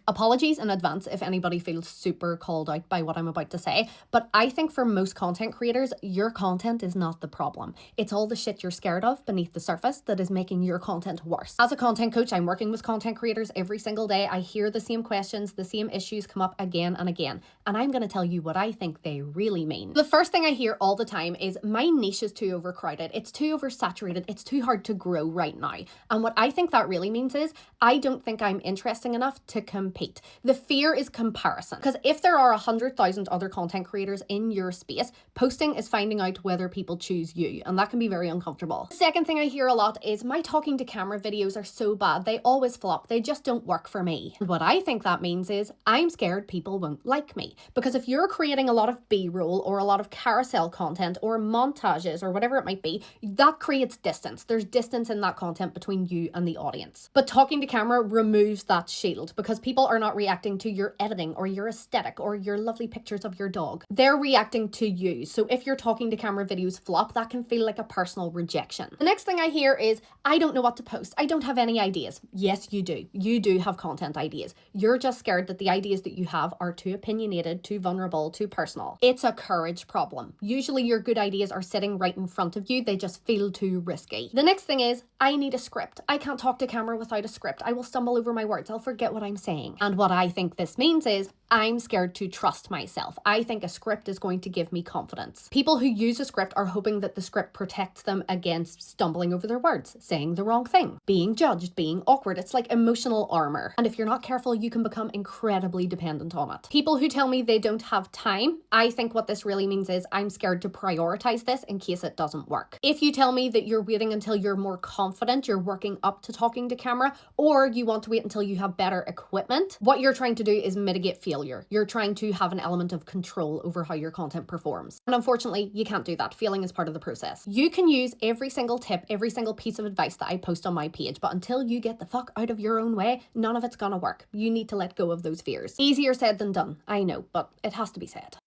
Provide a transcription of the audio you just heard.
Apologies in advance if anybody feels super called out by what I'm about to say, but I think for most content creators, your content is not the problem. It's all the shit you're scared of beneath the surface that is making your content worse. As a content coach, I'm working with content creators every single day. I hear the same questions, the same issues come up again and again, and I'm going to tell you what I think they really mean. The first thing I hear all the time is my niche is too overcrowded, it's too oversaturated, it's too hard to grow right now. And what I think that really means is I don't think I'm interesting enough to compete. The fear is comparison, because if there are 100,000 other content creators in your space, posting is finding out whether people choose you, and that can be very uncomfortable. The second thing I hear a lot is my talking to camera videos are so bad, they always flop, they just don't work for me. And what I think that means is I'm scared people won't like me, because if you're creating a lot of B-roll or a lot of carousel content or montages or whatever it might be, that creates distance. There's distance in that content between you and the audience. But talking to camera removes that shield, because people are not reacting to your editing or your aesthetic or your lovely pictures of your dog. They're reacting to you. So if your talking to camera videos flop, that can feel like a personal rejection. The next thing I hear is, I don't know what to post. I don't have any ideas. Yes, you do. You do have content ideas. You're just scared that the ideas that you have are too opinionated, too vulnerable, too personal. It's a courage problem. Usually your good ideas are sitting right in front of you. They just feel too risky. The next thing is, I need a script. I can't talk to camera without a script. I will stumble over my words. I'll forget what I'm saying. And what I think this means is I'm scared to trust myself. I think a script is going to give me confidence. People who use a script are hoping that the script protects them against stumbling over their words, saying the wrong thing, being judged, being awkward. It's like emotional armor. And if you're not careful, you can become incredibly dependent on it. People who tell me they don't have time, I think what this really means is I'm scared to prioritize this in case it doesn't work. If you tell me that you're waiting until you're more confident, you're working up to talking to camera, or you want to wait until you have better equipment, what you're trying to do is mitigate failure. You're trying to have an element of control over how your content performs. And unfortunately, you can't do that. Failing is part of the process. You can use every single tip, every single piece of advice that I post on my page, but until you get the fuck out of your own way, none of it's gonna work. You need to let go of those fears. Easier said than done, I know, but it has to be said.